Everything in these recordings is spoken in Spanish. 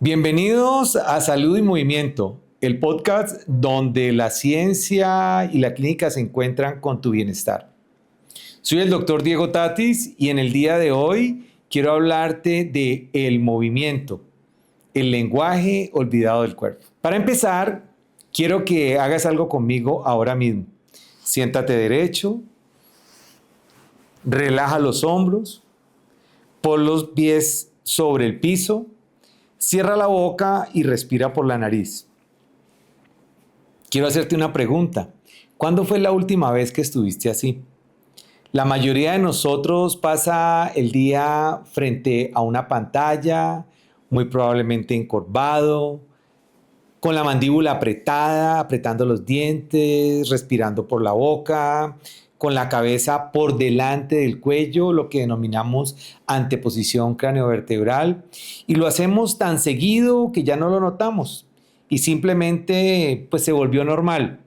Bienvenidos a Salud y Movimiento, el podcast donde la ciencia y la clínica se encuentran con tu bienestar. Soy el doctor Diego Tatis y en el día de hoy quiero hablarte de el movimiento, el lenguaje olvidado del cuerpo. Para empezar, quiero que hagas algo conmigo ahora mismo. Siéntate derecho, relaja los hombros, pon los pies sobre el piso. Cierra la boca y respira por la nariz. Quiero hacerte una pregunta. ¿Cuándo fue la última vez que estuviste así? La mayoría de nosotros pasa el día frente a una pantalla, muy probablemente encorvado, con la mandíbula apretada, apretando los dientes, respirando por la boca, con la cabeza por delante del cuello, lo que denominamos anteposición craneovertebral, y lo hacemos tan seguido que ya no lo notamos y simplemente pues se volvió normal.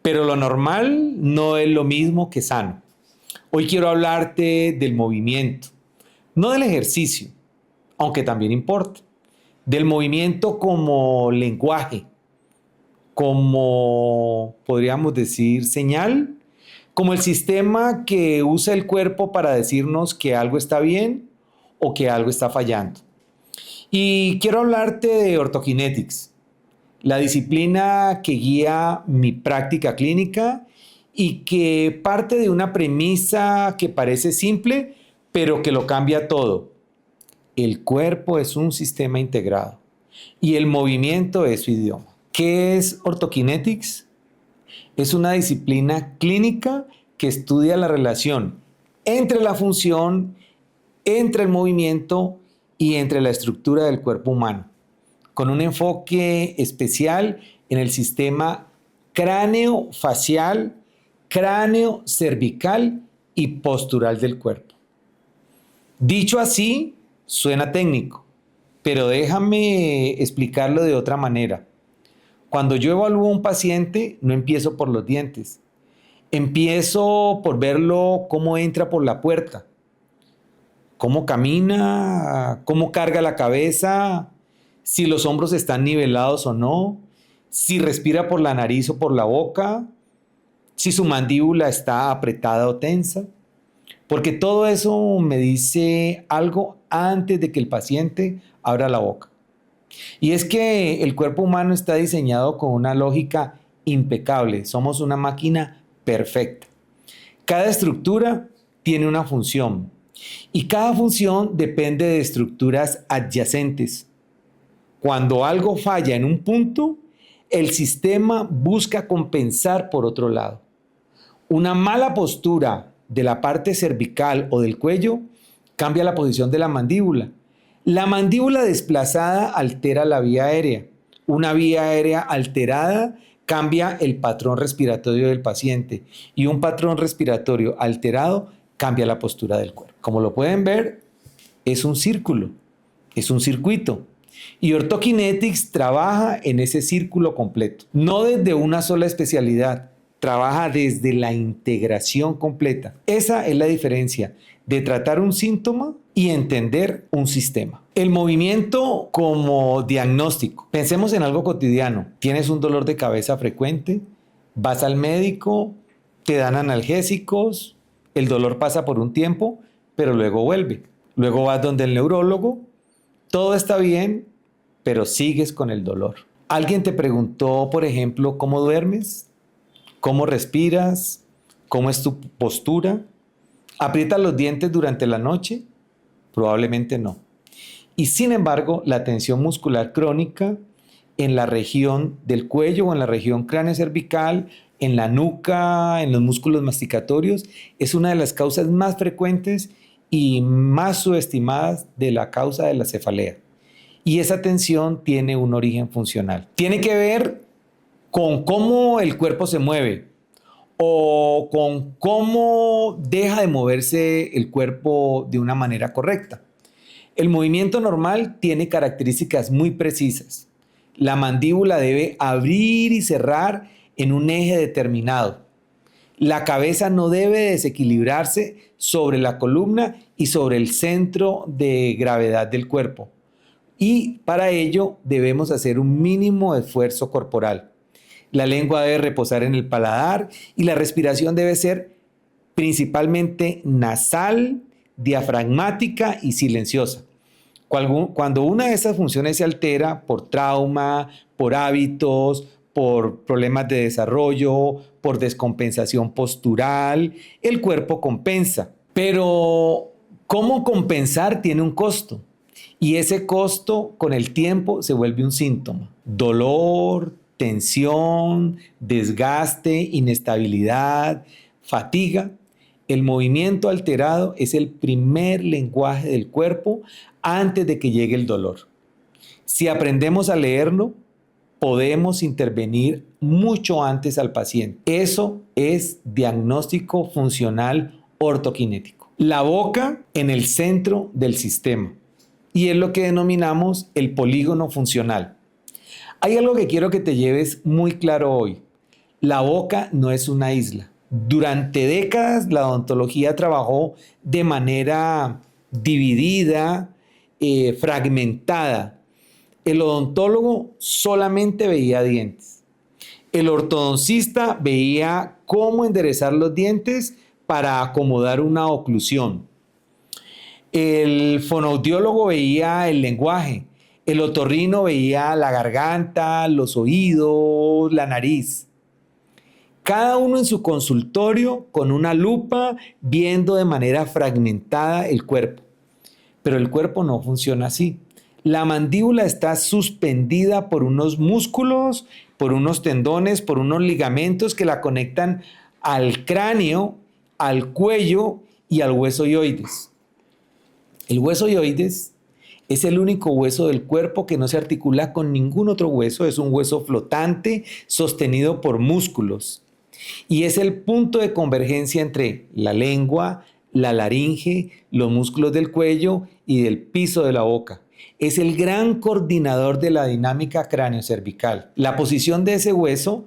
Pero lo normal no es lo mismo que sano. Hoy quiero hablarte del movimiento, no del ejercicio, aunque también importa, del movimiento como lenguaje, como podríamos decir señal, como el sistema que usa el cuerpo para decirnos que algo está bien o que algo está fallando. Y quiero hablarte de ortokinetics, la disciplina que guía mi práctica clínica y que parte de una premisa que parece simple, pero que lo cambia todo. El cuerpo es un sistema integrado y el movimiento es su idioma. ¿Qué es ortokinetics? Es una disciplina clínica que estudia la relación entre la función, entre el movimiento y entre la estructura del cuerpo humano, con un enfoque especial en el sistema cráneo-facial, cráneo-cervical y postural del cuerpo. Dicho así, suena técnico, pero déjame explicarlo de otra manera. Cuando yo evalúo a un paciente, no empiezo por los dientes. Empiezo por verlo cómo entra por la puerta, cómo camina, cómo carga la cabeza, si los hombros están nivelados o no, si respira por la nariz o por la boca, si su mandíbula está apretada o tensa. Porque todo eso me dice algo antes de que el paciente abra la boca. Y es que el cuerpo humano está diseñado con una lógica impecable. Somos una máquina perfecta. Cada estructura tiene una función y cada función depende de estructuras adyacentes. Cuando algo falla en un punto, el sistema busca compensar por otro lado. Una mala postura de la parte cervical o del cuello cambia la posición de la mandíbula. La mandíbula desplazada altera la vía aérea. Una vía aérea alterada cambia el patrón respiratorio del paciente y un patrón respiratorio alterado cambia la postura del cuerpo. Como lo pueden ver, es un círculo, es un circuito. Y Orthokinetics trabaja en ese círculo completo, no desde una sola especialidad, trabaja desde la integración completa. Esa es la diferencia de tratar un síntoma y entender un sistema. El movimiento como diagnóstico. Pensemos en algo cotidiano. Tienes un dolor de cabeza frecuente, vas al médico, te dan analgésicos, el dolor pasa por un tiempo, pero luego vuelve. Luego vas donde el neurólogo, todo está bien, pero sigues con el dolor. ¿Alguien te preguntó, por ejemplo, cómo duermes? ¿Cómo respiras? ¿Cómo es tu postura? ¿Aprietas los dientes durante la noche? Probablemente no. Y sin embargo, la tensión muscular crónica en la región del cuello o en la región craneocervical, en la nuca, en los músculos masticatorios, es una de las causas más frecuentes y más subestimadas de la causa de la cefalea. Y esa tensión tiene un origen funcional. Tiene que ver con cómo el cuerpo se mueve o con cómo deja de moverse el cuerpo de una manera correcta. El movimiento normal tiene características muy precisas. La mandíbula debe abrir y cerrar en un eje determinado. La cabeza no debe desequilibrarse sobre la columna y sobre el centro de gravedad del cuerpo. y para ello debemos hacer un mínimo esfuerzo corporal. La lengua debe reposar en el paladar y la respiración debe ser principalmente nasal, diafragmática y silenciosa. Cuando una de esas funciones se altera por trauma, por hábitos, por problemas de desarrollo, por descompensación postural, el cuerpo compensa. Pero cómo compensar tiene un costo. Y ese costo con el tiempo se vuelve un síntoma. Dolor, tensión, desgaste, inestabilidad, fatiga. El movimiento alterado es el primer lenguaje del cuerpo antes de que llegue el dolor. Si aprendemos a leerlo, podemos intervenir mucho antes al paciente. Eso es diagnóstico funcional ortoquinético. La boca en el centro del sistema. Y es lo que denominamos el polígono funcional. Hay algo que quiero que te lleves muy claro hoy. La boca no es una isla. Durante décadas la odontología trabajó de manera dividida, fragmentada. El odontólogo solamente veía dientes. El ortodoncista veía cómo enderezar los dientes para acomodar una oclusión. El fonoaudiólogo veía el lenguaje. El otorrino veía la garganta, los oídos, la nariz. Cada uno en su consultorio con una lupa viendo de manera fragmentada el cuerpo. Pero el cuerpo no funciona así. La mandíbula está suspendida por unos músculos, por unos tendones, por unos ligamentos que la conectan al cráneo, al cuello y al hueso hioides. El hueso hioides es el único hueso del cuerpo que no se articula con ningún otro hueso. Es un hueso flotante sostenido por músculos. Y es el punto de convergencia entre la lengua, la laringe, los músculos del cuello y del piso de la boca. Es el gran coordinador de la dinámica cráneo-cervical. La posición de ese hueso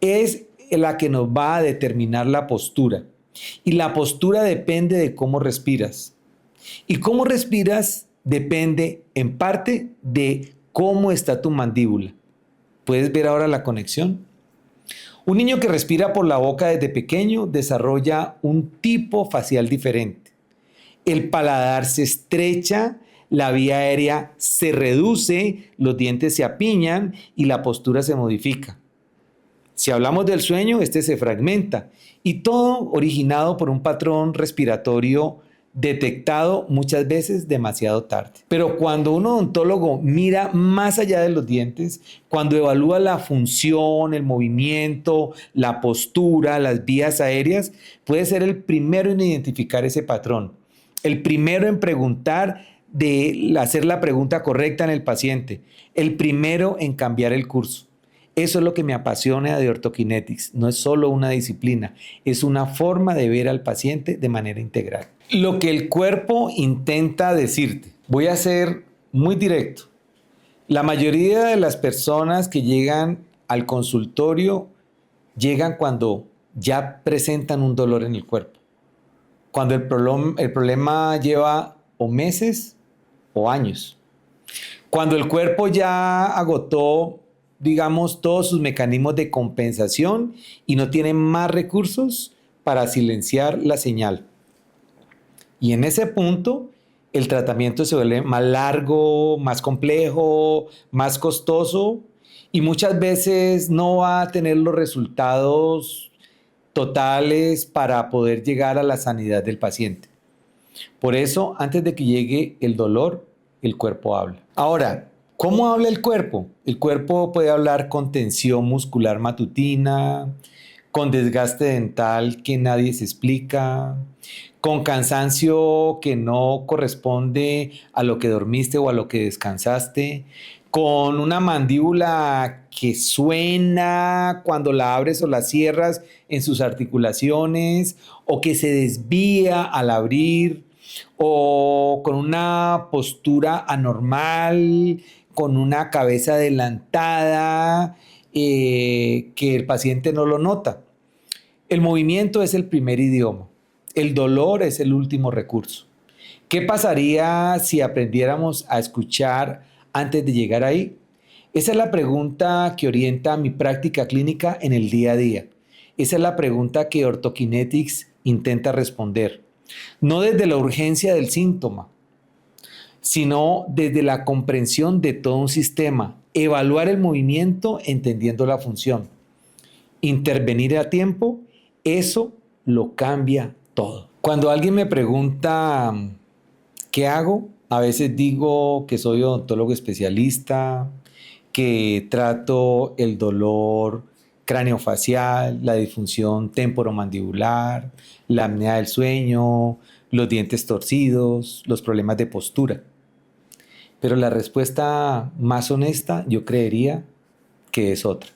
es la que nos va a determinar la postura. Y la postura depende de cómo respiras. Y cómo respiras depende en parte de cómo está tu mandíbula. ¿Puedes ver ahora la conexión? Un niño que respira por la boca desde pequeño desarrolla un tipo facial diferente. El paladar se estrecha, la vía aérea se reduce, los dientes se apiñan y la postura se modifica. Si hablamos del sueño, este se fragmenta y todo originado por un patrón respiratorio detectado muchas veces demasiado tarde. Pero cuando un odontólogo mira más allá de los dientes, cuando evalúa la función, el movimiento, la postura, las vías aéreas, puede ser el primero en identificar ese patrón, el primero en preguntar, de hacer la pregunta correcta en el paciente, el primero en cambiar el curso. Eso es lo que me apasiona de Orthokinetics. No es solo una disciplina, es una forma de ver al paciente de manera integral. Lo que el cuerpo intenta decirte. Voy a ser muy directo. La mayoría de las personas que llegan al consultorio llegan cuando ya presentan un dolor en el cuerpo. Cuando el problema lleva o meses o años. Cuando el cuerpo ya agotó, digamos, todos sus mecanismos de compensación y no tiene más recursos para silenciar la señal. Y en ese punto, el tratamiento se vuelve más largo, más complejo, más costoso y muchas veces no va a tener los resultados totales para poder llegar a la sanidad del paciente. Por eso, antes de que llegue el dolor, el cuerpo habla. Ahora, ¿cómo habla el cuerpo? El cuerpo puede hablar con tensión muscular matutina, con desgaste dental que nadie se explica, con cansancio que no corresponde a lo que dormiste o a lo que descansaste, con una mandíbula que suena cuando la abres o la cierras en sus articulaciones, o que se desvía al abrir, o con una postura anormal, con una cabeza adelantada, que el paciente no lo nota. El movimiento es el primer idioma. El dolor es el último recurso. ¿Qué pasaría si aprendiéramos a escuchar antes de llegar ahí? Esa es la pregunta que orienta mi práctica clínica en el día a día. Esa es la pregunta que Orthokinetics intenta responder. No desde la urgencia del síntoma, sino desde la comprensión de todo un sistema. Evaluar el movimiento entendiendo la función. Intervenir a tiempo, eso lo cambia todo. Cuando alguien me pregunta ¿qué hago? A veces digo que soy odontólogo especialista, que trato el dolor craneofacial, la disfunción temporomandibular, la apnea del sueño, los dientes torcidos, los problemas de postura. Pero la respuesta más honesta yo creería que es otra.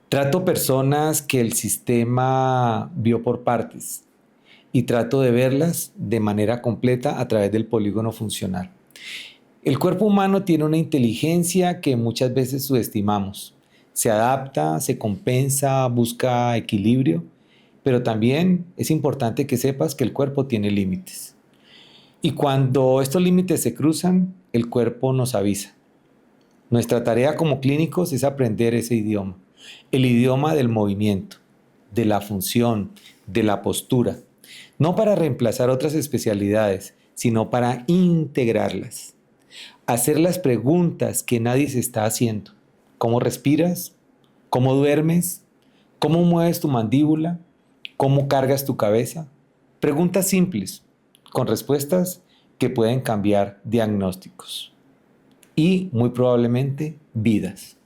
Trato personas que el sistema vio por partes y trato de verlas de manera completa a través del polígono funcional. El cuerpo humano tiene una inteligencia que muchas veces subestimamos. Se adapta, se compensa, busca equilibrio, pero también es importante que sepas que el cuerpo tiene límites. Y cuando estos límites se cruzan, el cuerpo nos avisa. Nuestra tarea como clínicos es aprender ese idioma, el idioma del movimiento, de la función, de la postura, no para reemplazar otras especialidades, sino para integrarlas. Hacer las preguntas que nadie se está haciendo. ¿Cómo respiras? ¿Cómo duermes? ¿Cómo mueves tu mandíbula? ¿Cómo cargas tu cabeza? Preguntas simples, con respuestas que pueden cambiar diagnósticos y muy probablemente vidas.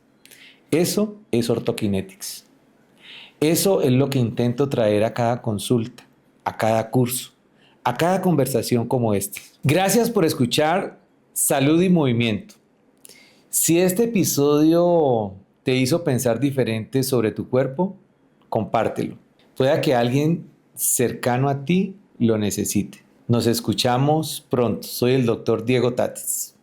Eso es Orthokinetics. Eso es lo que intento traer a cada consulta, a cada curso, a cada conversación como esta. Gracias por escuchar Salud y Movimiento. Si este episodio te hizo pensar diferente sobre tu cuerpo, compártelo. Pueda que alguien cercano a ti lo necesite. Nos escuchamos pronto. Soy el doctor Diego Tatis.